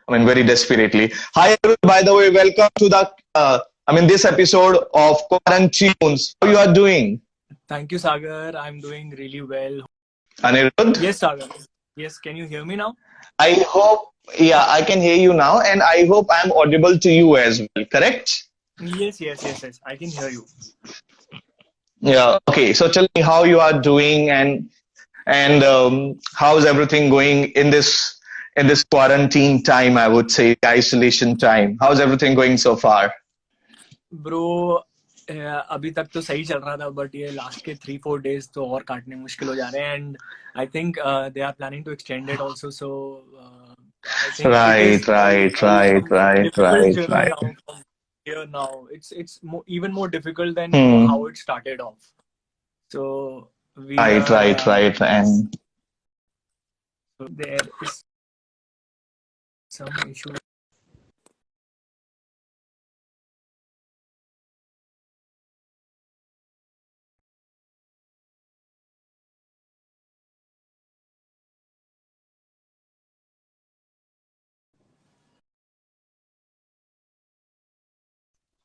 I mean, very desperately. Hi, everyone, by the way, welcome to this episode of Quarantunes. How you are doing, Thank you, Sagar. I'm doing really well. Anirudh? Yes, Sagar. Yes, can you hear me now? I hope, yeah, I can hear you now, and I hope I'm audible to you as well, correct? Yes. I can hear you. Yeah, okay. So tell me how you are doing and how's everything going in this quarantine time, I would say, isolation time. How's everything going so far? Bro, अभी तक तो सही चल रहा था but ये last के 3-4 days तो और काटने मुश्किल हो जा रहे हैं and I think they are planning to extend it also so I think it Right, is right, a right, right, difficult right, journey right. now from here now. Even more difficult than how Hmm. it started off. So we Right, are right, right. And there is some issue.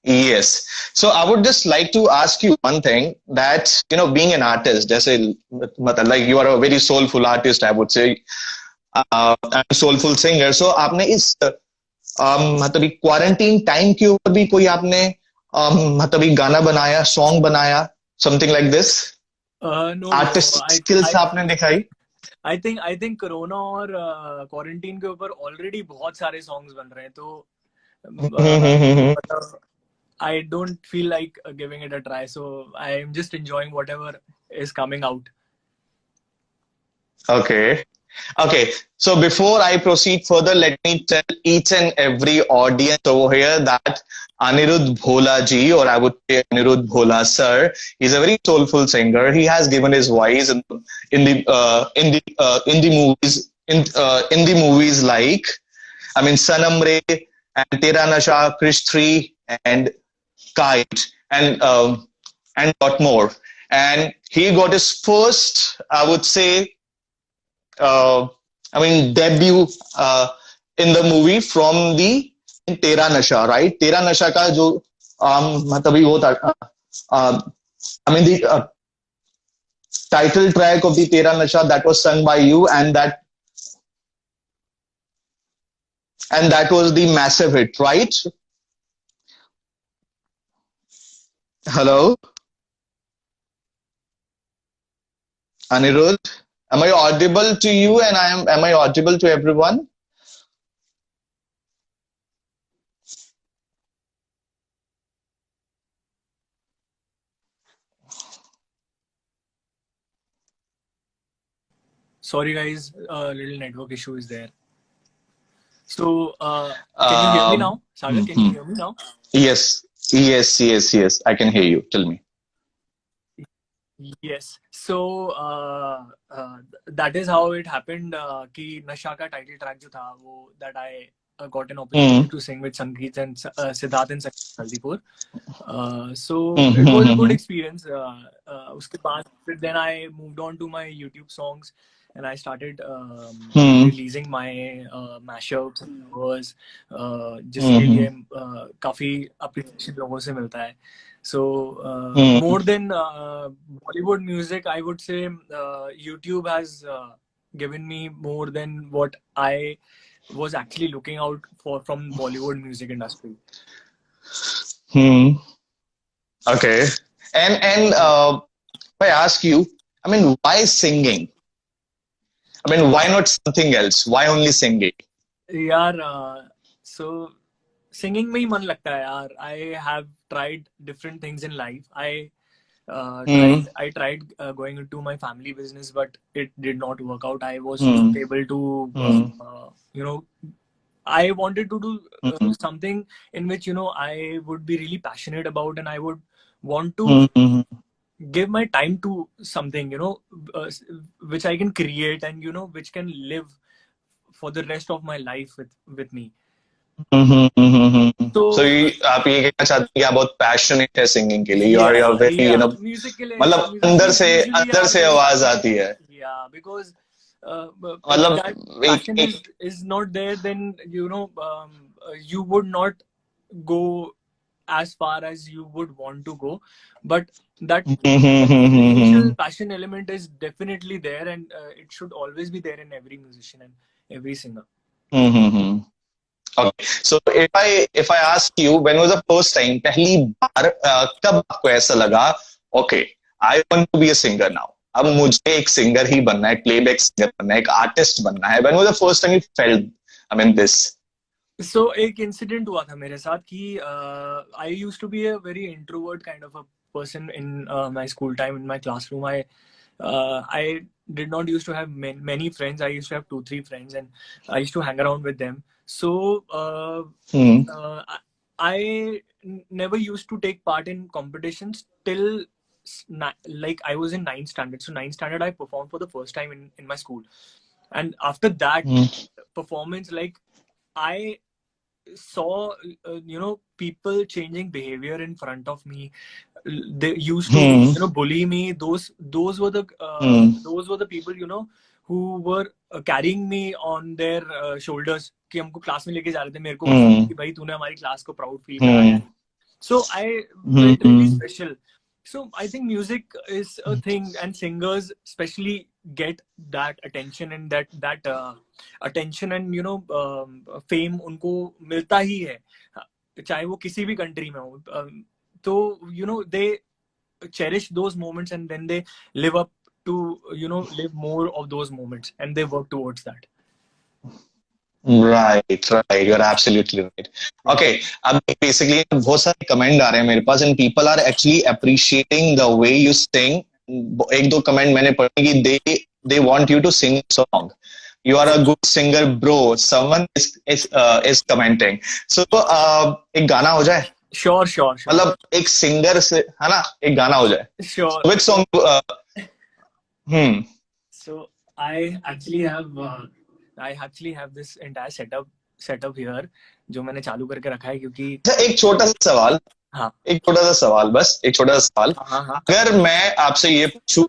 yes. So I would just like to ask you one thing that, being an artist, जैसे like you are a very soulful artist, I would say, and a soulful singer. So आपने इस मतलब quarantine time के ऊपर भी कोई आपने मतलब गाना बनाया, सॉन्ग बनाया, something like this? No, bro. Artist skills आपने दिखाई? आई थिंक कोरोना और क्वारंटीन के ऊपर ऑलरेडी बहुत सारे सॉन्ग्स बन रहे हैं तो मतलब I don't feel like giving it a try so I am just enjoying whatever is coming out Okay. Okay. So before I proceed further, let me tell each and every audience over here that Anirudh Bhola ji, or I would say Anirudh Bhola sir, is a very soulful singer. He has given his voice in the movies in the movies like, I mean, Sanam Re and Tera Nasha, Krish 3 and Kite and lot more. And he got his first, I would say, uh, debut in the movie from the Tera Nasha, right? Tera Nasha का जो मतलब ये वो था, the title track of the Tera Nasha that was sung by you, and that was the massive hit, right? Hello, Anirudh. Am I audible to you and am I audible to everyone? Sorry guys little network issue is there so can you hear me now Um, Sagar, can you hear me now? yes, yes. I can hear you. Tell me. Yes. So that is how it happened कि नशा का title track जो था वो that I got an opportunity to sing with Sangeet and Siddharth and Sangeet Haldipur. So it was a good experience. उसके बाद फिर then I moved on to my YouTube songs and I started releasing my mashups and covers जिसके लिए काफी appreciation लोगों से मिलता है. So more than Bollywood music, I would say YouTube has given me more than what I was actually looking out for from Bollywood music industry. Okay. And if I ask you, I mean, why singing? I mean, why not something else? Why only singing? यार so singing में ही मन लगता है यार. I have tried different things in life. I tried going into my family business, but it did not work out. I was not able to, I wanted to do something in which, I would be really passionate about and I would want to give my time to something, which I can create and, which can live for the rest of my life with me. So आप ये कहना चाहते हैं कि आप बहुत passionate है singing के लिए. You are very, म्यूजिक के लिए मतलब अंदर से आवाज आती है. yeah, because if मतलब that एक passion एक is not there, then you would not go as far as you would want to go. But that initial passion element is definitely there, and it should always be there in every musician and every singer. Okay. So if I ask you, when was the first time, पहली बार कब आपको ऐसा लगा, okay, I want to be a singer now. अब मुझे एक singer ही बनना है, प्लेबैक सिंगर बनना है, एक आर्टिस्ट बनना है. When was the first time you felt, I mean, this? So एक इंसिडेंट हुआ था मेरे साथ कि I used to be a very introvert kind of a person in my school time, in my classroom. I did not used to have many friends. I used to have 2-3 friends, and I used to hang around with them. So I never used to take part in competitions till like I was in 9th standard. So 9th standard I performed for the first time in my school, and after that performance, like I saw people changing behavior in front of me. They used to bully me. Those were the people who were carrying me on their shoulders कि हमको class में लेके जा रहे थे. मेरे को कि भाई तूने हमारी क्लास को प्राउड फील कराया है. So I felt really special. So I think music is a thing, and singers especially get that attention, and that attention and fame उनको मिलता ही है, चाहे वो किसी भी कंट्री में हो. तो they cherish those moments, and then they live up to live more of those moments, and they work towards that. Right. You're absolutely right. Okay. अब basically बहुत सारे कमेंट आ रहे हैं मेरे पास, and people are actually appreciating the way you sing. एक दो comment मैंने पढ़े कि they want you to sing a song. You are a good singer, bro. Someone is commenting. So एक गाना हो जाए. Sure. मतलब एक सिंगर से है ना, एक गाना हो जाए. Sure. Which song? So I actually have this entire setup here जो मैंने चालू करके रखा है, क्योंकि एक छोटा सा सवाल. हाँ. एक छोटा सा सवाल, बस एक छोटा सा सवाल. अगर मैं आपसे ये पूछूं,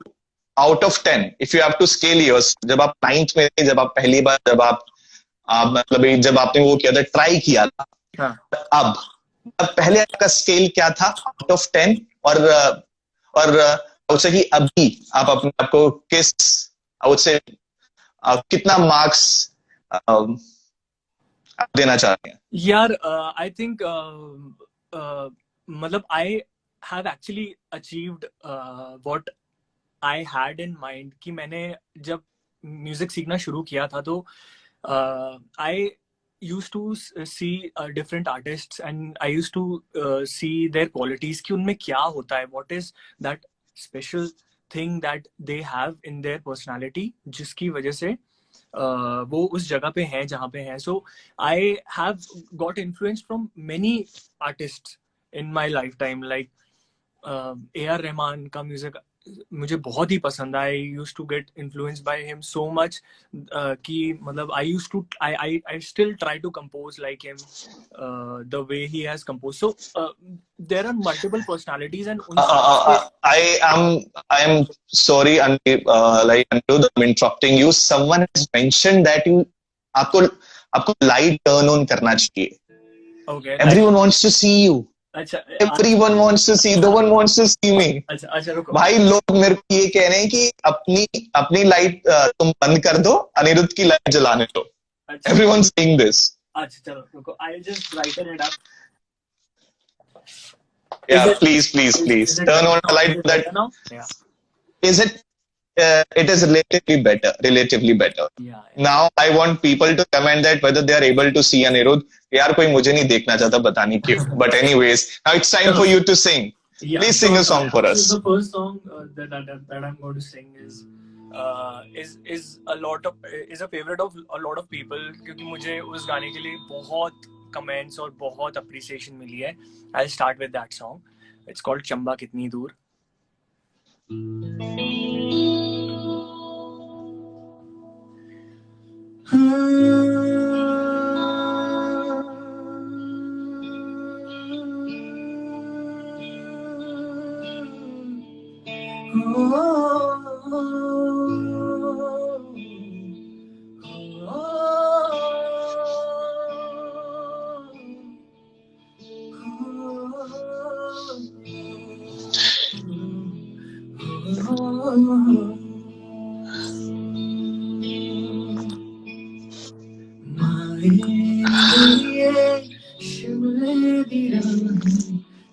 out of 10, if you have to scale yours, जब आप 9th में थे, जब आप पहली बार, जब आप मतलब जब आपने वो किया था, ट्राई किया था, अब पहले आपका स्केल क्या था out of 10, और उससे कि अभी आप अपने आप को किस, I would say, कितना मार्क्स देना चाहते हैं? यार I think मतलब I have actually achieved what I had in mind. कि मैंने जब म्यूजिक सीखना शुरू किया था तो I used to see different artists, and I used to see their qualities कि उनमें क्या होता है, what is that special thing that they have in their personality जिसकी वजह से वो उस जगह पे हैं जहाँ पे हैं. So I have got influence from many artists in my lifetime, like A.R. Rahman का म्यूजिक मुझे बहुत ही पसंद है. I used to get influenced by him so much कि मतलब I still try to compose like him, the way he has composed. So there are multiple personalities, and I am sorry, like I'm interrupting you. Someone has mentioned that आपको light turn on करना चाहिए. Okay. Everyone wants to see you. अच्छा. Everyone wants to see. No one wants to see me. अच्छा रुको. भाई लोग मेरे को ये कह रहे हैं कि अपनी लाइट तुम बंद कर दो, अनिरुद्ध की लाइट जलाने दो. Everyone saying this. अच्छा चलो रुको. I'll just write it up. Yeah, please. Turn on the light. That now? Yeah. Is it? It is relatively better. Yeah. Now I want people to comment that whether they are able to see Anirudh. यार कोई मुझे नहीं देखना चाहता, पता नहीं क्यों. But anyways, now it's time for you to sing. Yeah, please sing a song for us. So the first song that I'm going to sing is a favorite of a lot of people, क्योंकि मुझे उस गाने के लिए बहुत comments और बहुत appreciation मिली है. I'll start with that song. It's called Chamba कितनी दूर. शिमले दी रानी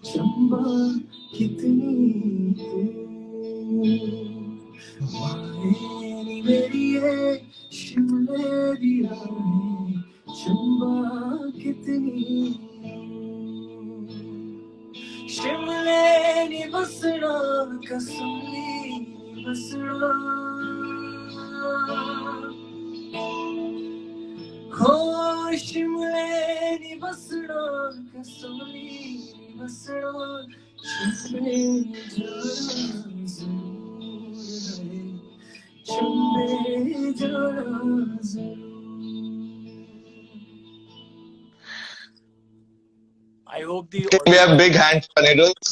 चंबा कितनी तू मायनी मेरी है शिमले दी रानी चंबा कितनी शिमले नी बसना कसमी बसना हो शिमले नी बसना कसमी बसना शिमले जाना जरूर है शिमले जाना जरूर I hope the We have big hand for Anirudh.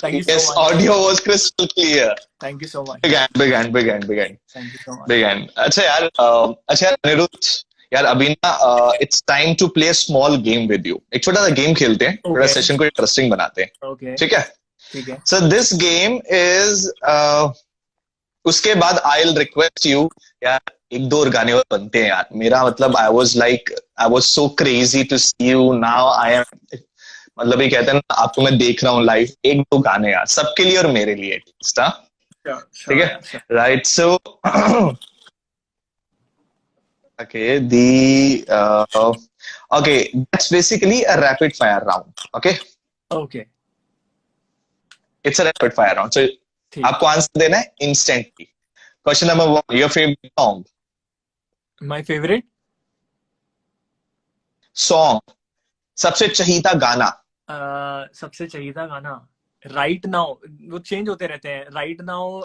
Thank you so Yes, much. audio was crystal clear. Thank you so much. Big hand, big hand, big hand, big hand. Thank you so much. Big hand. अच्छा यार अनिरुद्ध यार अभी ना it's time to play a small game with you. एक छोटा सा game खेलते हैं, थोड़ा Okay. सेशन को इंटरेस्टिंग बनाते हैं. Okay. ठीक है? ठीक है. So this game is उसके बाद I'll request you यार एक दो और गाने और बनते हैं यार. मेरा मतलब I was so crazy to see you. Now I am मतलब ये कहते हैं ना आपको मैं देख रहा हूँ लाइव. एक दो गाने यार सबके लिए और मेरे लिए ठीक है. Right so okay that's basically a rapid fire round. Okay, it's a rapid fire round, so आपको आंसर देना है instantly. Question number 1, your favorite song. My favorite song, सबसे चहीता गाना. सबसे चहीता गाना राइट नाउ, वो चेंज होते रहते हैं. राइट नाउ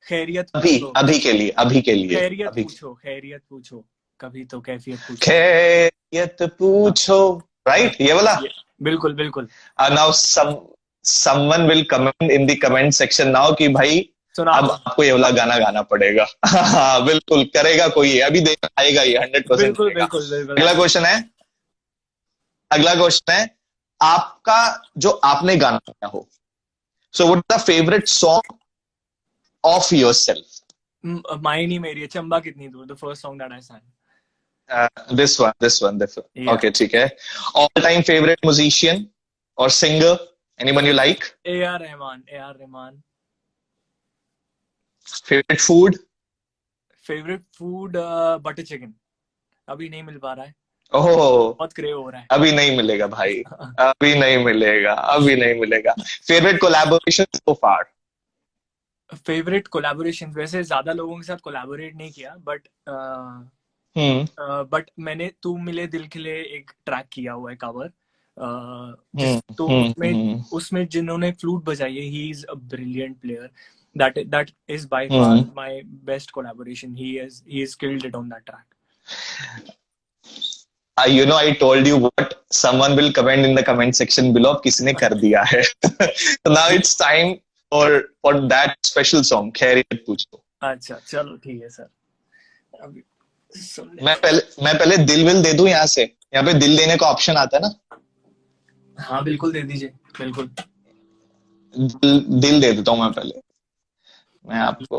खैरियत अभी के लिए खैरियत पूछो कभी तो खैरियत पूछो. राइट, ये वाला. बिल्कुल. Now someone will comment in the comment section now कि भाई अब आपको ये वाला गाना गाना पड़ेगा. बिल्कुल करेगा कोई, अभी देख आएगा ये 100%. बिल्कुल. अगला क्वेश्चन है आपका जो आपने गाना गाया हो. So what is the favourite song of yourself? Mayani मेरी चंबा कितनी दूर, the first song that I sang. This one. Yeah. Okay, ठीक है. All time favorite musician or singer, anyone you like? A.R. Rahman. Favorite food? Butter chicken. अभी नहीं मिल पा रहा है. बहुत क्रेव हो रहा है. अभी नहीं मिलेगा भाई. अभी नहीं मिलेगा. Favorite collaboration so far? Favourite collaboration वैसे ज्यादा लोगों के साथ कोलैबोरेट नहीं किया, बट मैंने तू मिले दिल खिले एक ट्रैक किया हुआ है कवर. तो उसमें जिन्होंने फ्लूट बजाई है, he is a brilliant player. that is by far my best collaboration. He is killed it on that track. I told you what someone will comment in the comment section below. किसने कर दिया है. So now it's time for that special song, खैरियत पूछो. अच्छा चलो ठीक है सर. अभी मैं पहले दिल विल दे दूं यहाँ से. यहाँ पे दिल देने का ऑप्शन आता है ना. हाँ बिल्कुल दे दीजिए. बिल्कुल दिल दे देता हूँ मैं पहले. मैं आपको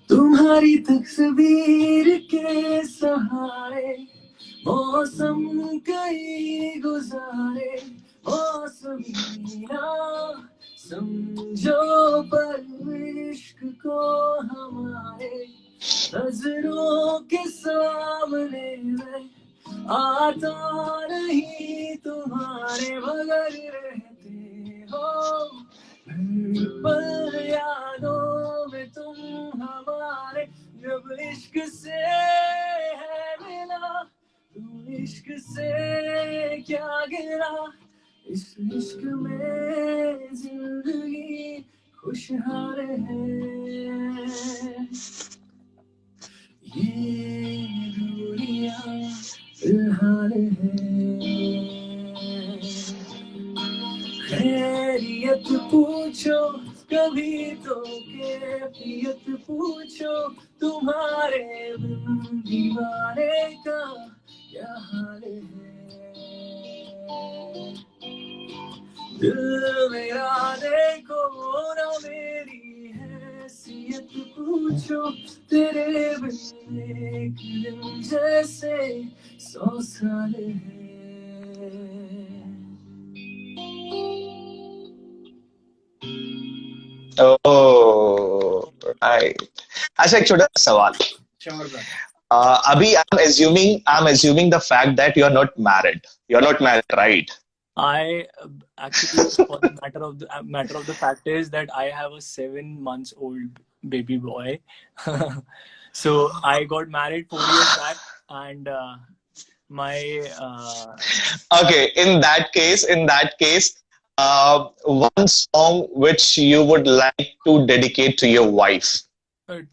तुम्हारी तस्वीर के सहारे मौसम कई गुजारे. मौसमी ना समझो पर इश्क को हमारे नजरों के सामने में आता नहीं तुम्हारे मगर रहते हो पल यादों में तुम हमारे. जब इश्क से है मिला तू इश्क से क्या गिरा. इस इश्क में जिंदगी खुशहाल है. ये दुनिया फिलहाल है. खैरियत पूछो कभी तो कैफियत पूछो, तुम्हारे बिन दीवाने का क्या हाल है। दिल मेरा देखो ना मेरी हैसियत पूछो, तेरे बिन एक दिन जैसे 100 साल है। Oh, right. अच्छा, एक छोटा सा सवाल. Sure, brother. अभी I'm assuming the fact that you're not married. You're not married, right? I actually, for the matter of the fact is that I have a 7 months old baby boy. So I got married 4 years back, and my Okay, in that case, one song which you would like to dedicate to your wife.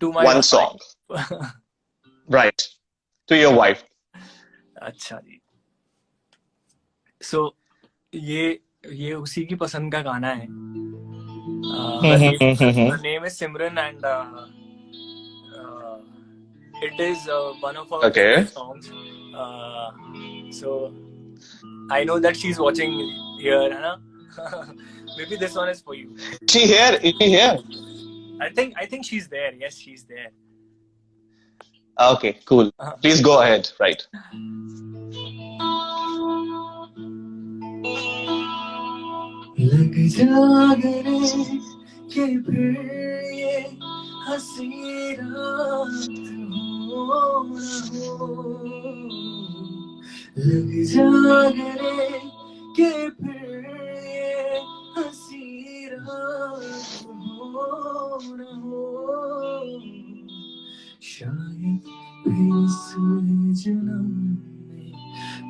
to my One wife. song, right? To your wife. अच्छा जी. So ये उसी की पसंद का गाना है. Her name is Simran, and it is one of our Okay. favorite songs. So I know that she's watching here, है ना? Maybe this one is for you. Is she here? Is she here? I think she's there. Yes, she's there. Okay, cool. Please go ahead. Right. लग जागने के फिर ये हंसी रात हो न हो, लग जागने के फिर ये हंसी रात हो न हो, शायद फिर इस जन्म में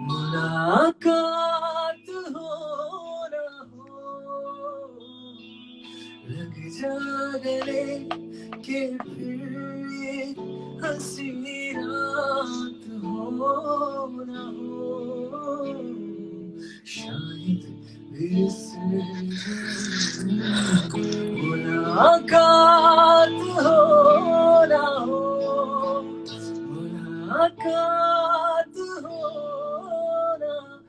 मुलाकात हो न हो, लग जागने के फिर ये हंसी रात हो न हो, शायद इस जन्म में मुलाकात हो न हो, मुलाकात हो न हो.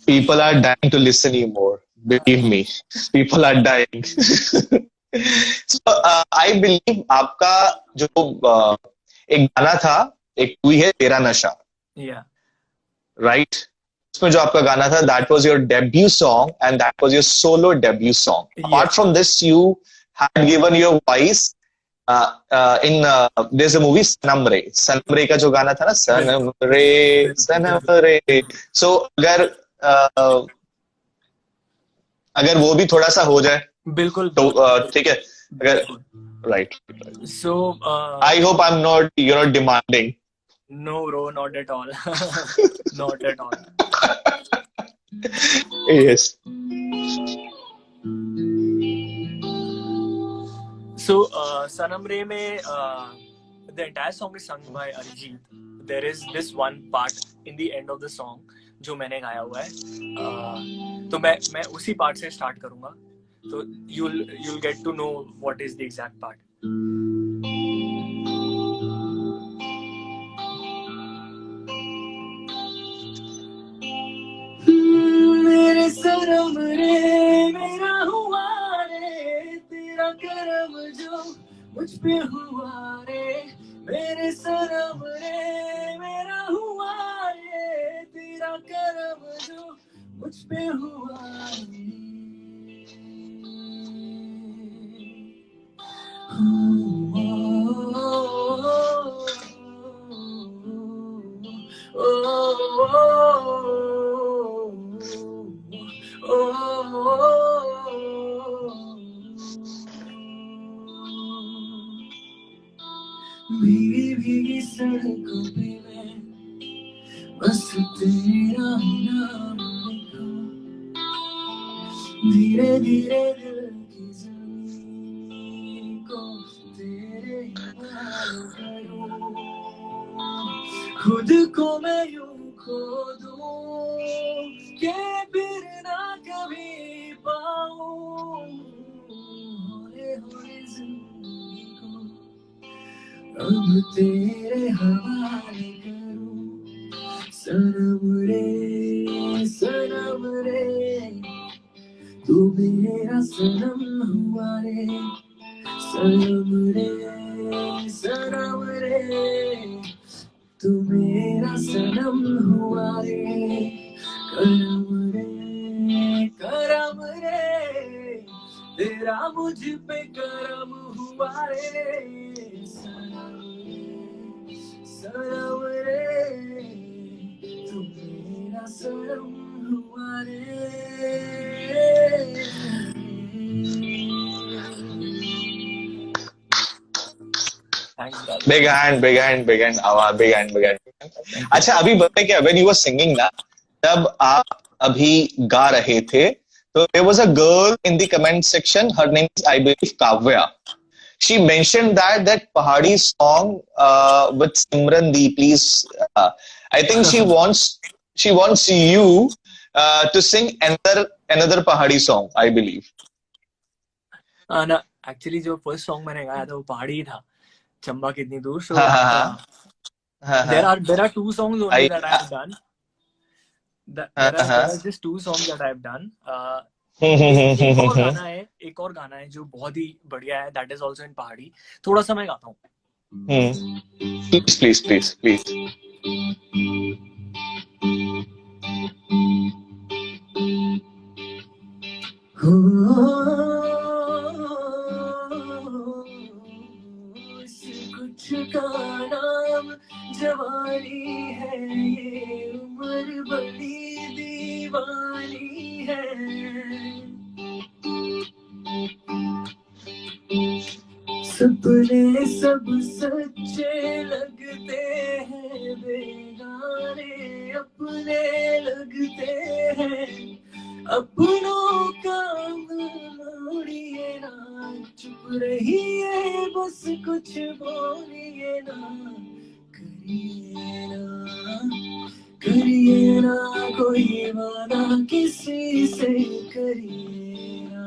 People are dying to listen you more. Believe me, people are dying. So I believe आपका जो एक गाना था, एक मूवी है तेरा नशा, Yeah. right? उसमें जो आपका गाना था, that was your debut song and that was your solo debut song. Apart from this, you had given your voice in there's a movie Sanam Re. Sanam Re का जो गाना था ना, Sanam Re, Sanam Re. So अगर वो भी थोड़ा सा हो जाए बिल्कुल तो ठीक है. अगर right. So I hope you're not demanding. no, bro, not at all. Not at all. Yes. So Sanam Re mein the entire song is sung by Arijit. There is this one part in the end of the song जो मैंने गाया हुआ है. तो मैं उसी part से start करूँगा. So you'll get to know what is the exact part. मेरे सनम रे मेरा हुआ रे, तेरा करम जो मुझ पे हुआ रे, मेरे सनम रे मेरा हुआ रे, तेरा करम जो मुझ पे हुआ रे. भीगी भीगी सड़कों पे मैं बस तेरा नाम लिखूं, धीरे धीरे दिल की ज़मीं को तेरे हवाले करूं, खुद को मैं यूं खो दूं अब तेरे हवाले करूं सनम रे तू मेरा सनम हुआ रे सनम रे तू मेरा सनम हुआ रे करम रे तेरा मुझ पे करम हुआ रे सनम रे तू मेरा सनम हुआ रे Big hand, big hand, big hand, आवाज big hand, big hand. अच्छा अभी बताए क्या when you were singing ना तब आप अभी गा रहे थे तो there was a girl in the comment section, her name is I believe Kavya. She mentioned that Pahadi song with Simran Di, please. I think she wants you to sing another Pahadi song, I believe. ना actually जो first song मैंने गाया था वो पहाड़ी ही था चंबा कितनी दूर so there are two songs only that I have done there are just two songs that I have done एक और गाना है जो बहुत ही बढ़िया है that is also in पहाड़ी थोड़ा सा मैं गाता हूँ please कुछ का नाम जवानी है ये उम्र बड़ी दीवानी है सपने सब सच्चे लगते हैं बेगाने अपने लगते हैं अपनों का मोड़िए ना चुप रहिए बस कुछ बोलिए ना करिए ना कोई वादा किसी से करिए ना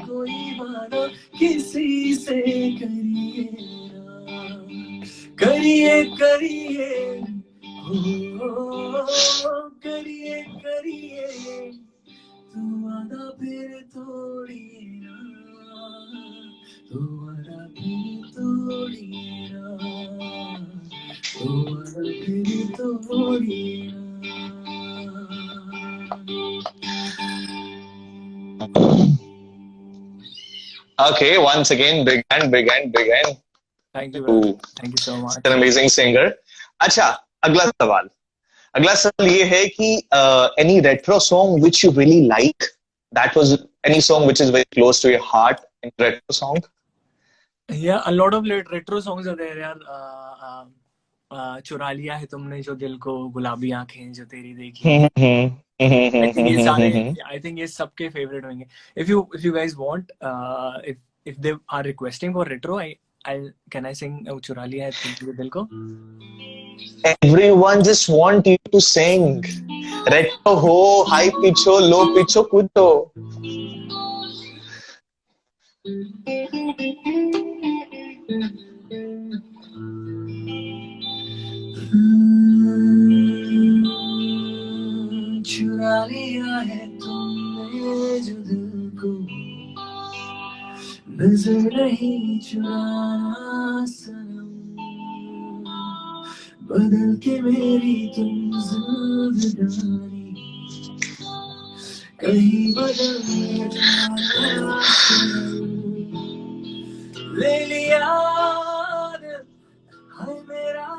कोई वादा किसी से करिए तू वादा फिर तोड़िए ना तू वादा फिर तोड़िए ना Okay, once again, big hand. Thank you so much. An amazing singer. अच्छा, अगला सवाल ये है कि any retro song which you really like, that was any song which is very close to your heart in retro song? Yeah, a lot of retro songs are there यार चुरा लिया है तुमने जो दिल को गुलाबी आंखें जो तेरी देखी I think ये सबके favorite होंगे. If you guys want, if they are requesting for retro, can I sing चुरा लिया है तुमने दिल को? Everyone just want you to sing. Retro ho, high pitch ho, low pitch ho, कुछ हो. चुरा लिया है तुमने जो दिल को नजर नहीं चुराना सनम बदल के मेरी तुम जिंदगानी कहीं बदल जाना ले लिया हाय मेरा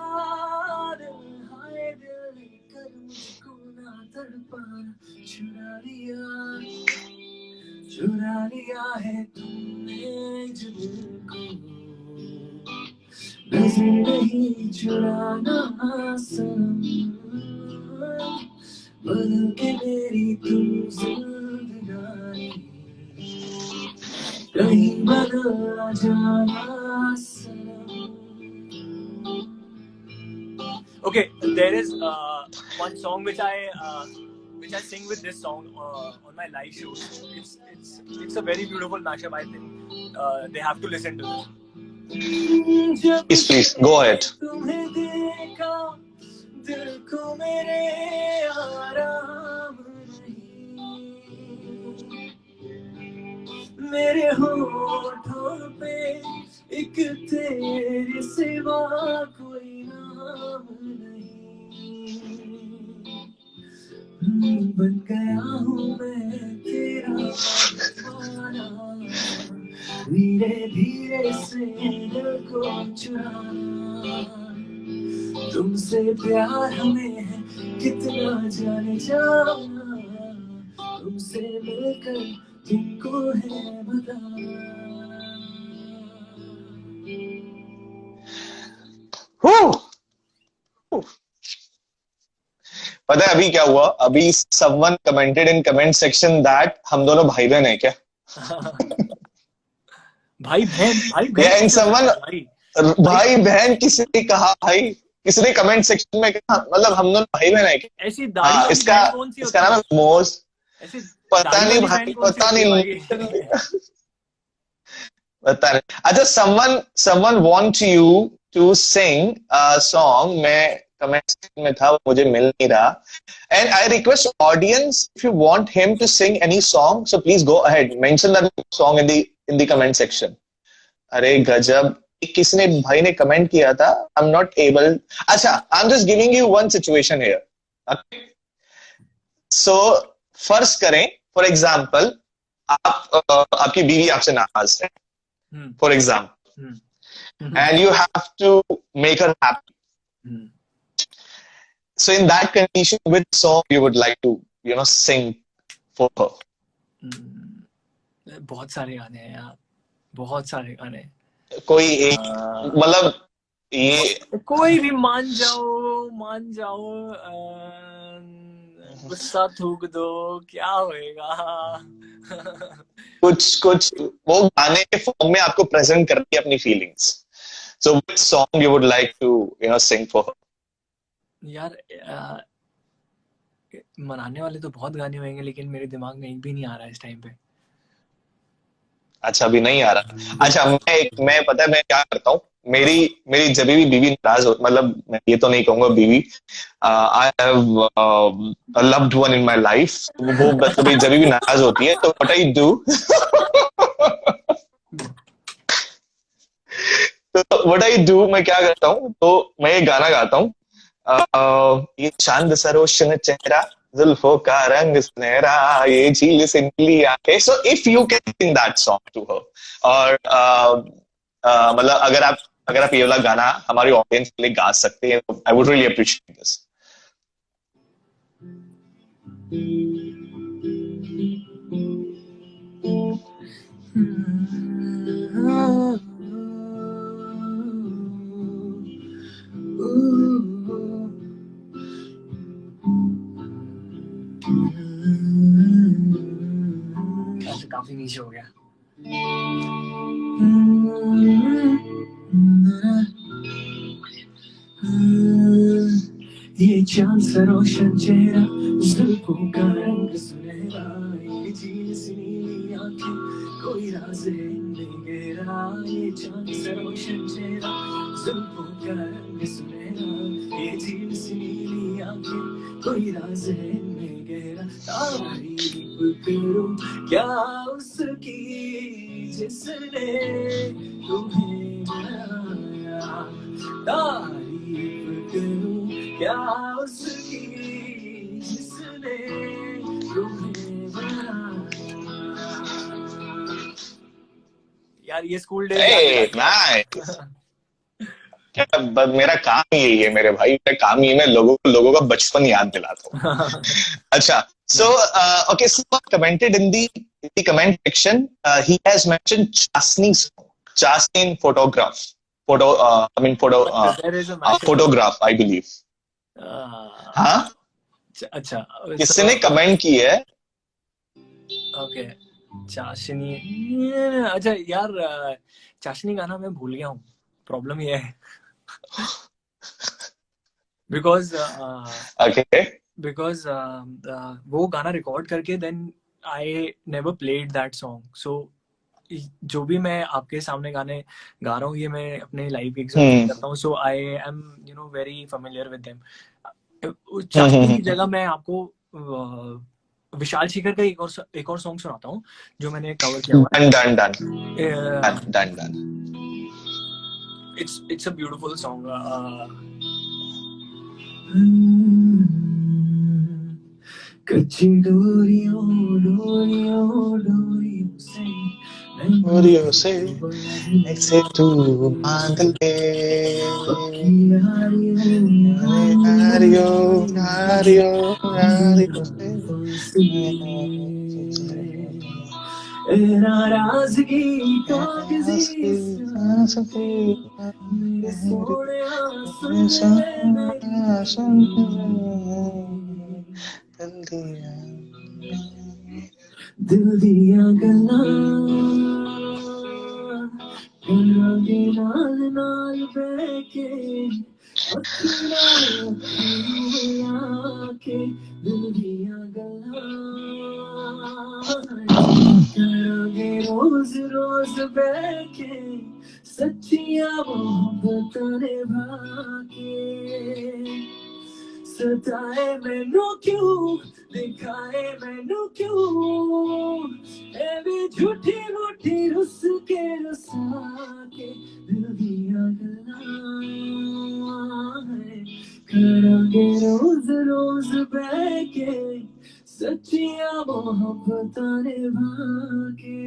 हाय दिल कर मुझको ना तड़पाना चुरा लिया है तुमने जो दिल को नजर नहीं चुराना सनम बदल के मेरी तुम जिंदगानी कहीं बदल जाना सनम. Okay, there is one song which I which I sing with this song on my live shows. It's a very beautiful mashup. I think they have to listen to this. Please go ahead. मेरे होठों पे एक तेरे सिवा कोई नाम नहीं, बन गया हूँ मैं तेरा दीवाना, धीरे धीरे से दिल को चुराना, तुमसे प्यार हमें है कितना जाने जाना, तुमसे मिलकर तुमको है बताना। पता है अभी क्या हुआ? अभी someone commented in comment section that हम दोनों भाई बहन है क्या? भाई बहन Yeah, and someone भाई बहन किसने कहा भाई? किसने कमेंट सेक्शन में कहा? मतलब हम दोनों भाई बहन है क्या? ऐसी दाढ़ी इसका नाम है मोस्ट। पता नहीं भाई, पता नहीं। पता नहीं। अच्छा, someone want you to sing a song. मैं कमेंट सेक्शन में था, मुझे मिल नहीं रहा। And I request audience, if you want him to sing any song, so please go ahead, mention that song in the comment section. अरे गजब, किसने भाई ने कमेंट किया था? I'm not able. अच्छा, I'm just giving you one situation here. Okay? So फर्ज करें, फॉर एग्जाम्पल आपकी बीवी आपसे नाराज है, for example, and you have to make her happy. So in that condition, which song you would like to, sing for her? बहुत सारे गाने हैं यार, बहुत सारे गाने। कोई एक, मतलब ये कोई भी मान जाओ, गुस्सा थूक दो, क्या होएगा। कुछ वो गाने के फॉर्म में आपको प्रेजेंट करती है अपनी feelings. So which song you would like to, sing for her? यार मनाने वाले तो बहुत गाने होंगे, लेकिन मेरे दिमाग में एक भी नहीं आ रहा है इस टाइम पे। अच्छा, अभी नहीं आ रहा? अच्छा, मैं पता है मैं क्या करता हूँ, मेरी जब भी बीवी नाराज हो, मतलब मैं ये तो नहीं कहूंगा बीवी, I have a loved one in my life, वो मतलब जब भी नाराज होती है तो व्हाट आई डू, मैं क्या करता हूँ, तो मैं ये गाना गाता हूँ, ये चांद सा रोशन चेहरा, जुल्फों का रंग सुनहरा, ये झील से नीली आंखें. So if you can sing that song to her, और मतलब अगर आप ये वाला गाना हमारी ऑडियंस के लिए गा सकते हैं, I would really appreciate this. काफी नीचे हो गया। ये चांद सा रोशन चेहरा, जुल्फों का रंग सुनहरा, ये झील सी नीली आंखें, कोई राज है इनमें गहरा, ये चांद सा रोशन चेहरा, जुल्फों का रंग सुनहरा, ये झील सी नीली आंखें, कोई राज है इनमें गहरा, तारीफ करूं क्या उसकी जिसने तुम्हें बनाया, तारीफ करूं क्या उसकी जिसने तुम्हें बनाया। यार ये स्कूल डे मेरा काम ही यही है मेरे भाई, मेरा काम ही है, मैं लोगों का बचपन याद दिलाता हूँ. अच्छा, so okay, someone commented in the comment section, he has mentioned Chasni song, Chasni photograph, photograph, I believe. हाँ, अच्छा, किसने कमेंट की है? ओके, चाशनी. अच्छा यार, चाशनी गाना मैं भूल गया हूँ, प्रॉब्लम ये है. बिकॉज okay, because वो गाना रिकॉर्ड करके then I never played that song. So जो भी मैं आपके सामने गाने गा रहा हूँ ये मैं अपने लाइव गिग्स में करता हूँ. So I am very familiar with them. चाशनी की जगह मैं आपको विशाल शेखर का एक और सॉन्ग सुनाता हूँ जो मैंने कवर किया हुआ है. Done. It's a beautiful song. कच्ची डोरियों से ऐसे तू बांध ले नाराज़गी कागज़ी दिल दिया गला नाल नाल बैके अखियां के दिल दिया गला करांगे रोज रोज बैके सच्चियां मोहब्बतां निभा के सताए मैनू क्यों दिखाए मैनू क्यों एवी झूठी मूठी रुस के रुसा के दिल दिया गल्लां करांगे रोज रोज बैके सच्चियां मोहब्बतां निभा के.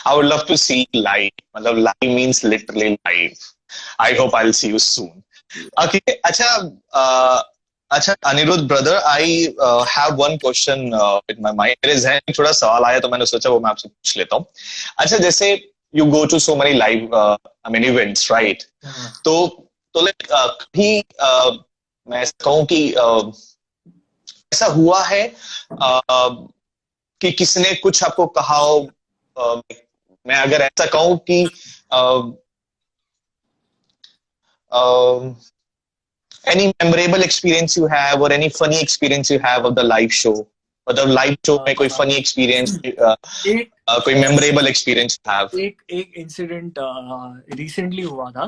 I would love to see you live. मतलब live means literally live. I hope I'll see you soon. Okay, अच्छा Anirudh brother, I have one question in my mind. मेरे जहन में थोड़ा सवाल आया तो मैंने सोचा वो मैं आपसे पूछ लेता हूँ. अच्छा जैसे you go to so many live events, right? तो like कभी मैं ऐसा कहूँ कि ऐसा हुआ है कि किसने कुछ आपको कहा हो. मैं अगर ऐसा कहूँ कि any memorable experience you have or any funny experience you have of the live show, मतलब live show में कोई funny experience, कोई memorable experience you have? एक incident recently हुआ था.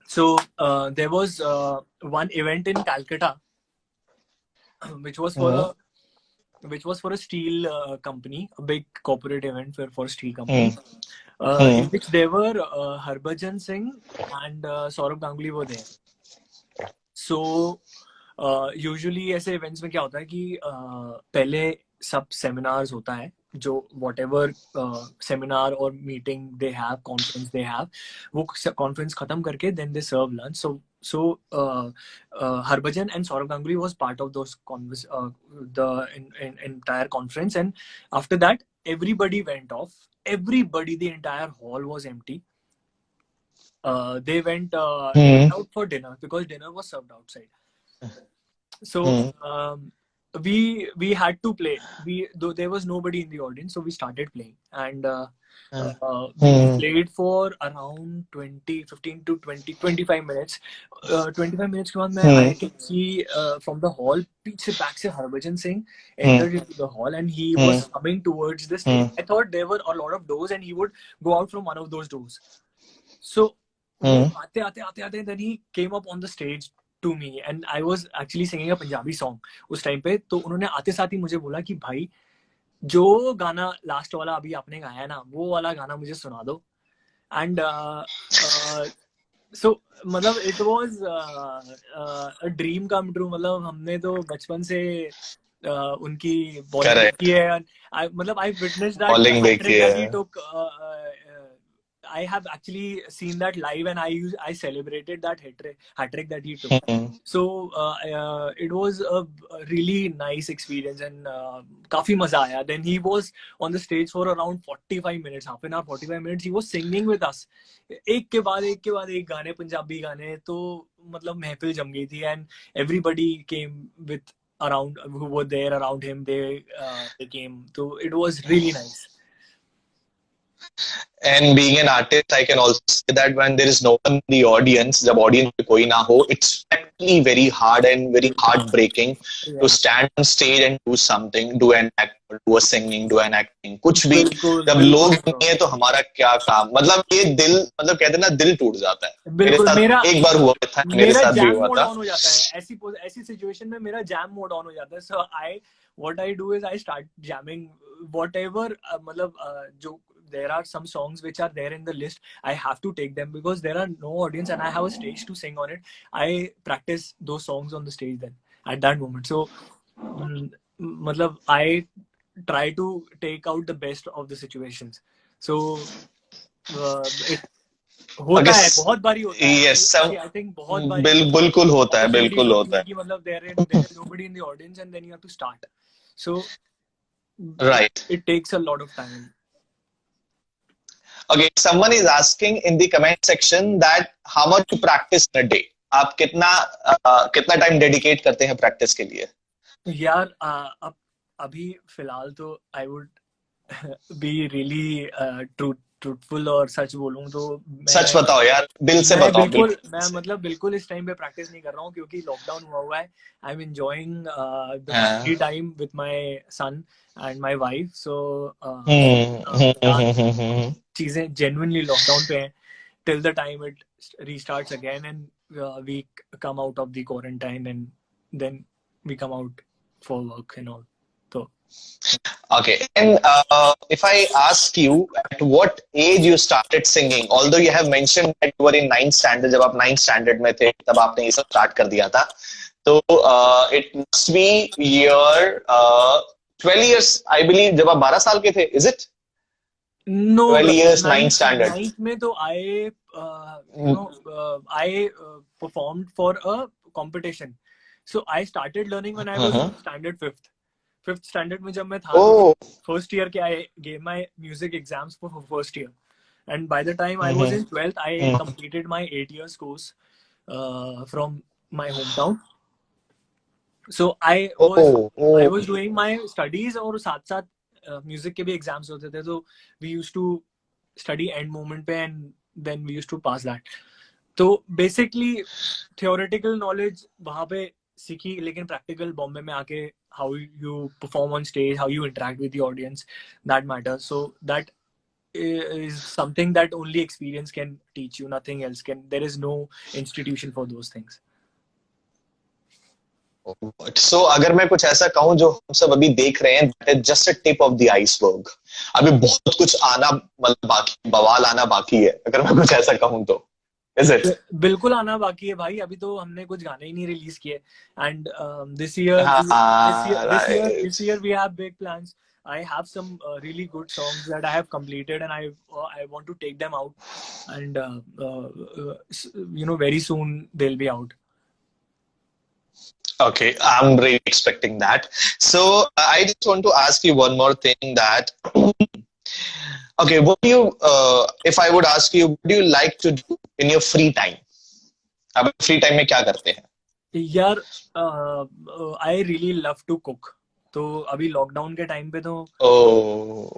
So there was one event in Calcutta which was for a steel company, a big corporate event for a steel company, in which there were Harbhajan Singh and Saurabh Ganguly were there. So usually ऐसे events में क्या होता है कि पहले सब seminars होता है जो whatever seminar or meeting they have, conference they have, वो conference खत्म करके then they serve lunch. So Harbhajan and Saurabh Ganguly was part of those entire conference, and after that everybody went off. The entire hall was empty. They went out for dinner because dinner was served outside. So we had to play. Though there was nobody in the audience, so we started playing, and we played for around 15 to 25 minutes. 25 minutes के बाद I can see from the hall पीछे back से Harbhajan Singh entered into the hall, and he was coming towards the stage. I thought there were a lot of doors and he would go out from one of those doors. So आते then he came up on the stage to me, and I was actually singing a Punjabi song उस time पे. तो उन्होंने आते साथ ही मुझे बोला कि भाई जो गाना लास्ट वाला अभी आपने गाया ना वो वाला गाना मुझे सुना दो. एंड सो मतलब it was a dream come true. मतलब हमने तो बचपन से उनकी बॉलिंग की है. मतलब आई witnessed that he took. I have actually seen that live, and I celebrated that hat trick that he took. So it was a really nice experience, and काफी मजा आया. Then he was on the stage for around 45 minutes, half an hour, 45 minutes. He was singing with us. एक के बाद एक गाने, पंजाबी गाने. तो मतलब महफिल जम गई थी, and everybody came with who were there around him. They came. So it was really nice. And being an artist, I can also say that when there is no one in the audience, जब audience में कोई ना हो, it's actually very hard and very heartbreaking to Yeah. stand on stage and do something, do an act, do a singing, do an acting, कुछ भी. बिल्कुल जब लोग बिल्कुल नहीं है तो हमारा क्या काम. मतलब ये दिल, मतलब कहते हैं ना, दिल टूट जाता है. मेरे बिल्कुल. साथ मेरा एक बार हुआ था, मेरे मेरा साथ भी जैम हुआ मोड था. ऑन हो जाता है ऐसी सिचुएशन में. मेरा जैम मोड ऑन हो जाता है. So I what I do is I start jamming whatever. मतलब जो there are some songs which are there in the list. I have to take them because there are no audience and I have a stage to sing on it. I practice those songs on the stage then at that moment. So मतलब I try to take out the best of the situations. So it होता है, बहुत बारी होता है. Yes, I think बहुत बारी बिल्कुल होता है, opportunities बिल्कुल होती होता है है. कि मतलब there is nobody in the audience and then you have to start. So Right. it takes a lot of time. Okay, someone is asking in the comment section that how much you practice in a day. आप कितना time dedicate करते हैं practice के लिए? यार अब अभी फिलहाल तो I would be really truthful और सच बोलूं तो सच बताओ यार, दिल से बताओ. मैं मतलब बिल्कुल इस टाइम पे प्रैक्टिस नहीं कर रहा हूँ क्योंकि लॉकडाउन हुआ है. I am enjoying the free time with my son and my wife. So चीजें जेन्युइनली लॉकडाउन पे हैं till the time it restarts again and we come out of the quarantine and then we come out for work and all. So okay, and if I ask you at what age you started singing, although you have mentioned that you were in 9th standard, जब आप 9th standard में थे तब आपने ये सब start कर दिया था, तो it must be year 12 years I believe, जब आप 12 साल के थे, is it? No, 12 years, 9th standard. 9th में तो I performed for a competition. So I started learning when I was in standard 5th. 5th standard में जब मैं था, first year के I gave my music exams for first year. And by the time I was in 12th, I completed my 8 years course from my hometown. So I was doing my studies और साथ साथ music के भी exams होते थे. तो we used to study end moment पे and then we used to pass that. तो बेसिकली थियोरेटिकल नॉलेज वहां पे सीखी, लेकिन प्रैक्टिकल बॉम्बे में आके how you perform on stage, how you interact with the audience, that matters. So that is something that only experience can teach you. Nothing else can. There is no institution for those things. So अगर मैं कुछ ऐसा कहूं जो हम सब अभी देख रहे हैं, that is just a tip of the iceberg. अभी बहुत कुछ आना मतलब बाकी, बवाल आना बाकी है, अगर मैं कुछ ऐसा कहूं तो. Is it? बिल्कुल आना बाकी है भाई. अभी तो हमने कुछ गाने ही नहीं रिलीज किए. And this year we have big plans. I have some really good songs that I have completed and I want to take them out, and very soon they'll be out. Okay, I'm really expecting that. So I just want to ask you one more thing that okay, what do you if I would ask you, what do you like to do in your free time? आप free time में क्या करते हैं? यार I really love to cook. तो अभी lockdown के time पे तो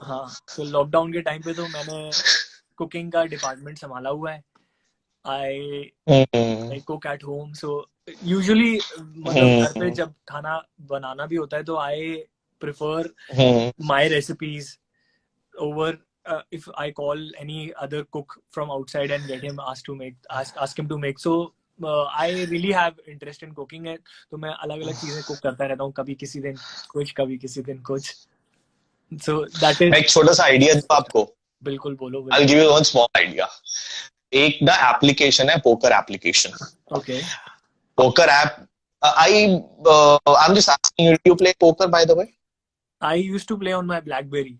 हाँ, तो लॉकडाउन के टाइम पे तो मैंने कुकिंग का डिपार्टमेंट संभाला हुआ है. I cook at home. So usually मतलब घर पे जब खाना बनाना भी होता है तो I prefer my recipes over if I call any other cook from outside and get him ask him to make. So I really have interest in cooking है. तो मैं अलग अलग चीजें कुक करता रहता हूँ, कभी किसी दिन कुछ, कभी किसी दिन कुछ. So that is. एक छोटा सा आइडिया दूं आपको. बिल्कुल बोलो. I'll give you one small idea. एक ना एप्लीकेशन है, poker application. Okay. Poker app. I'm just asking you, do you play poker by the way? I used to play on my BlackBerry.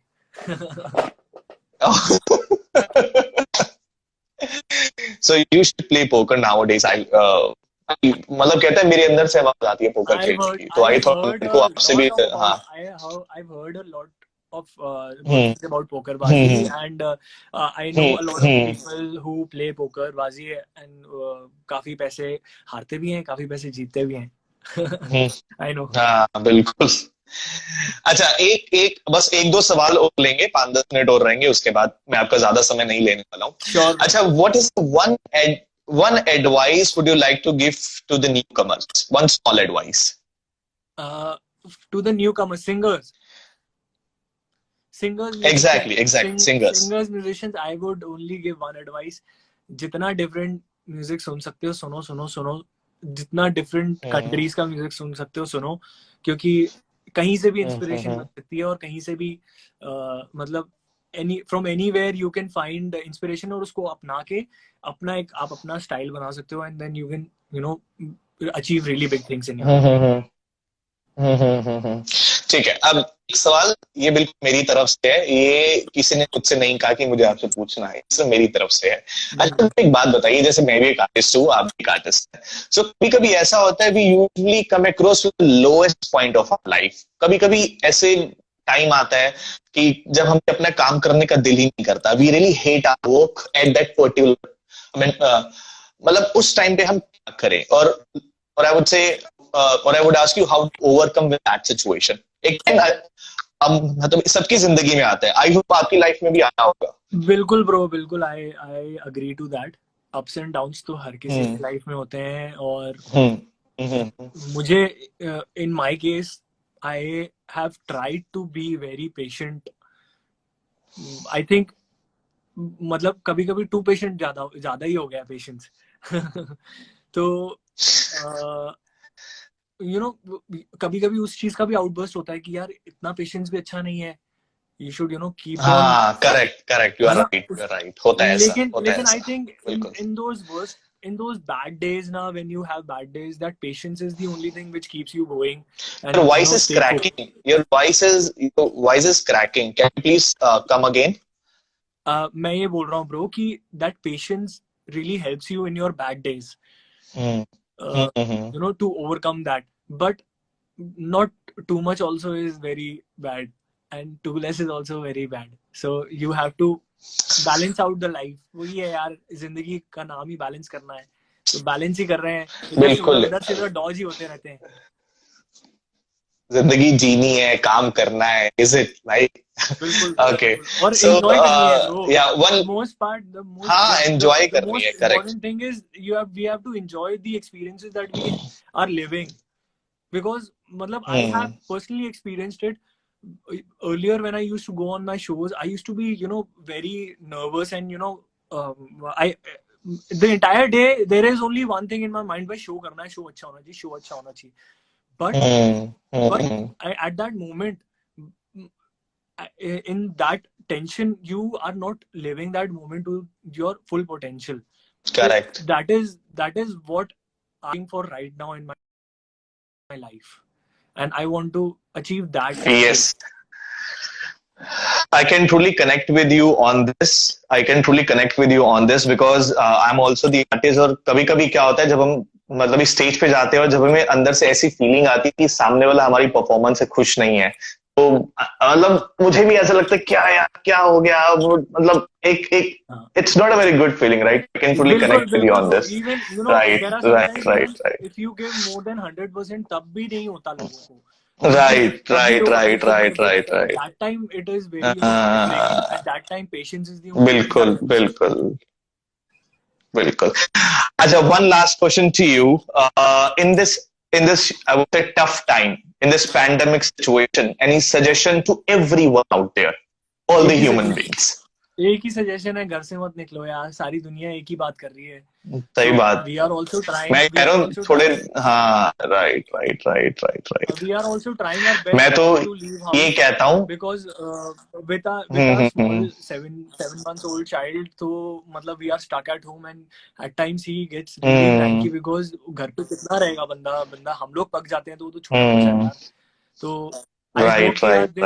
So you should play poker nowadays. मतलब कहता है मेरे अंदर से आवाज आती है पोकर खेलने की, तो I thought को आपसे भी. हाँ, I've heard a lot of things about poker bazi, and I know a lot of people who play poker bazi and काफी पैसे हारते भी हैं, काफी पैसे जीतते भी हैं. I know. हाँ बिल्कुल. अच्छा, एक एक बस एक दो सवाल और लेंगे, 5-10 मिनट और रहेंगे, उसके बाद मैं आपका ज्यादा समय नहीं लेने वाला हूँ. श्योर. अच्छा, what is one advice would you like to give to the newcomers? One small advice. To the newcomer singers, Exactly, singers. singers, musicians, I would only give one advice. जितना different music सुन सकते हो सुनो. जितना different countries का music सुन सकते हो सुनो, क्योंकि कहीं से भी inspiration मिल सकती है और कहीं से भी मतलब from anywhere you can find inspiration और उसको अपना के आप अपना style बना सकते हो, and then you can achieve really big things in your life. ठीक है. अब एक सवाल ये बिल्कुल मेरी तरफ से है, ये किसी ने मुझसे नहीं कहा कि मुझे आपसे पूछना है, सिर्फ मेरी तरफ से है. अच्छा, एक बात बताइए, जैसे मैं भी एक आर्टिस्ट हूँ, आप भी एक आर्टिस्ट हैं, सो कभी कभी ऐसा होता है we usually come across lowest point of our life. कभी कभी ऐसे टाइम आता है कि जब हमें अपना काम करने का दिल ही नहीं करता, we really hate our work at that particular, मतलब उस टाइम पे हम क्या करें, और आई वुड से और I would ask you how to overcome with that situation. एक मतलब सबकी जिंदगी में आता है, आई होप आपकी लाइफ में भी आया होगा. बिल्कुल ब्रो, बिल्कुल. I agree to that. Ups and downs तो हर किसी की लाइफ में होते हैं, और मुझे in my case I have tried to be very patient. I think मतलब कभी कभी टू पेशेंट ज्यादा ही हो गया पेशेंस. तो कभी कभी उस चीज का भी आउटबर्स्ट होता है कि यार इतना पेशेंस भी अच्छा नहीं है. You should keep on. Correct. You are right. होता है ऐसा. लेकिन I think in those bad days now, when you have bad days, that patience is the only thing which keeps you going. And your voice is cracking. Your voice is cracking. Can you please come again? मैं ये बोल रहा हूँ bro कि that patience really helps you in your bad days. To overcome that, but not too much also is very bad, and too less is also very bad. So you have to balance out the life. वही है यार, जिंदगी का नाम ही balance करना है, तो balance ही कर रहे हैं. बिल्कुल, इधर से उधर डॉज ही होते रहते हैं. जिंदगी जीनी है, काम करना है. Is it right? Okay. और enjoy करनी है bro. Yeah, the most enjoy करनी है. Correct. The important thing is we have to enjoy the experiences that we are living, because मतलब I have personally experienced it. Earlier when I used to go on my shows, I used to be very nervous, and the entire day there is only one thing in my mind, by show करना है, show अच्छा होना चाहिए. But at that moment, in that tension, you are not living that moment to your full potential. Correct. So that is what I'm looking for right now in my life, and I want to achieve that. Yes. I can truly connect with you on this. Because I'm also the artist. और कभी-कभी क्या होता है जब हम मतलब इस stage पे जाते हैं और जब हमें अंदर से ऐसी फीलिंग आती है कि सामने वाला हमारी परफॉर्मेंस से खुश नहीं है, तो मतलब मुझे भी ऐसा लगता है क्या हो गया, मतलब एक it's not a very good feeling, right? I can fully connect with you on this. Even right. If you give more than 100%, तब भी नहीं होता लोगों को. Right. That time it is very at that time patience is the only. बिल्कुल. अच्छा, one last question to you. In this I would say tough time, in this pandemic situation, any suggestion to everyone out there, all the human beings? एक ही suggestion है, घर से मत निकलो यार, सारी दुनिया एक ही बात कर रही है. सही बात. We are also trying. मैं कह रहा हूँ थोड़े, हाँ, right. We are also trying our best. मैं तो to leave house, ये कहता हूँ because with our small 7 months old child, तो मतलब we are stuck at home, and at times he gets really cranky because घर पे कितना रहेगा बंदा हम लोग पक जाते हैं, तो वो तो छोटा बच्चा है यार. तो I hope that this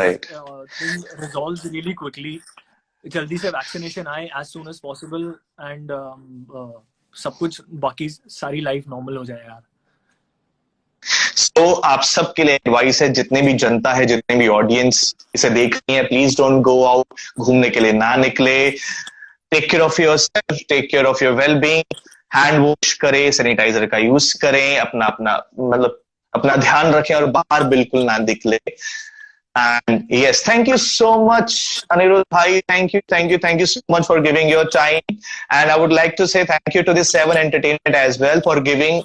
thing resolves really quickly. जल्दी से वैक्सीनेशन आए as soon as possible, and सब कुछ बाकी सारी लाइफ नॉर्मल हो जाए यार. तो आप सबके लिए एडवाइस है, जितने भी जनता है, जितने भी ऑडियंस इसे देख रही है, प्लीज डोंट गो आउट, घूमने के लिए ना निकले. Take care of yourself, take care of your well being, hand wash करें, सैनिटाइजर का यूज करें, अपना मतलब अपना ध्यान रखें और बाहर बिल्कुल ना निकले. And yes, thank you so much, Anirudh bhai. Thank you so much for giving your time. And I would like to say thank you to the Seven Entertainment as well for giving,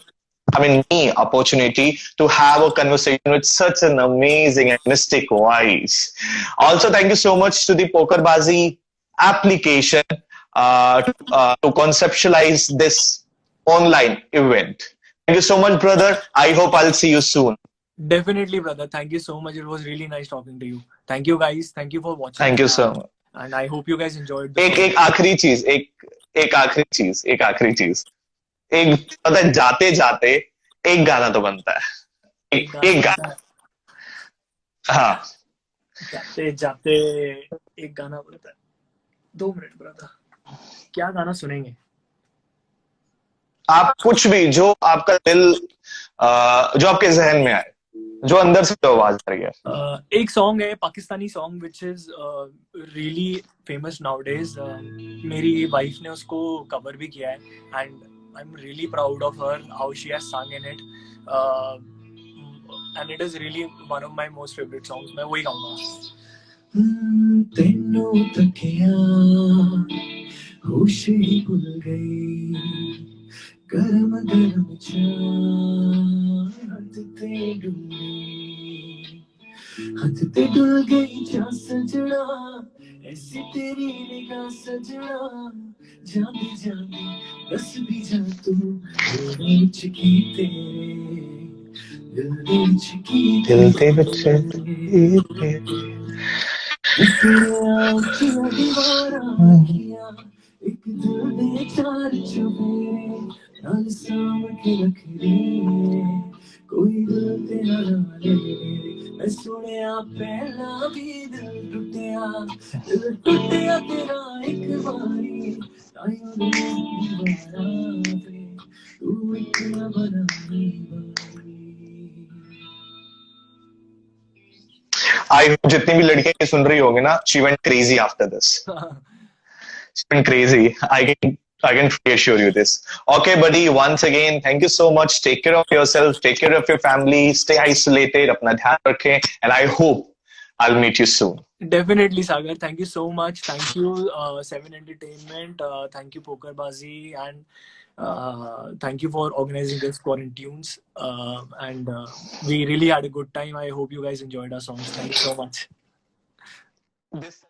me opportunity to have a conversation with such an amazing and mystic voice. Also, thank you so much to the Pokerbazi application to conceptualize this online event. Thank you so much, brother. I hope I'll see you soon. Definitely, brother. Thank you so much. It was really nice talking to you. Thank you, guys. Thank you for watching. Thank you so much. And I hope you guys enjoyed the एक आखिरी चीज, एक आखिरी चीज, एक पता है, जाते जाते एक गाना तो बनता है. एक गाना. हाँ, जाते जाते एक गाना बनता है. 2 मिनट ब्रदर. क्या गाना सुनेंगे? आप कुछ भी, जो आपका दिल, जो आपके जहन में आए, जो अंदर से तो आवाज आ रही है. एक सॉन्ग है, Pakistani song which is really famous nowadays. मेरी वाइफ ने उसको कवर भी किया है and I am really proud of her how she has sung in it. And it is really one of my most favorite songs. मैं वही गाऊंगा. तेनू तकिया होश ही भूल गई, गरम गरम हाथ ते डुल गई जा सजना, ऐसी तेरी निगाह सजना, जाने जाने बस भी जा तू, दिल चिकी तेरे, दिल चिकी दिल ते बच्चे दीवारा किया, एक दिल ने 4 चुभे, नाल साम के रख लिए, कोई दिल तेरा ना ले. मैं सुनिया पहला भी दिल टूटिया तेरा एक बारी, तायूं दीवारा पे तू एक ना बनानी बारी. आई होप जितनी भी लड़कियां सुन रही होंगी ना, she went crazy after this. She went crazy. I can reassure you this. Okay, buddy. Once again, thank you so much. Take care of yourself. Take care of your family. Stay isolated. अपना ध्यान रखें. And I hope I'll meet you soon. Definitely, Sagar. Thank you so much. Thank you, Seven Entertainment. Thank you, Pokerbazi, and thank you for organizing this quarantunes. And we really had a good time. I hope you guys enjoyed our songs. Thank you so much. This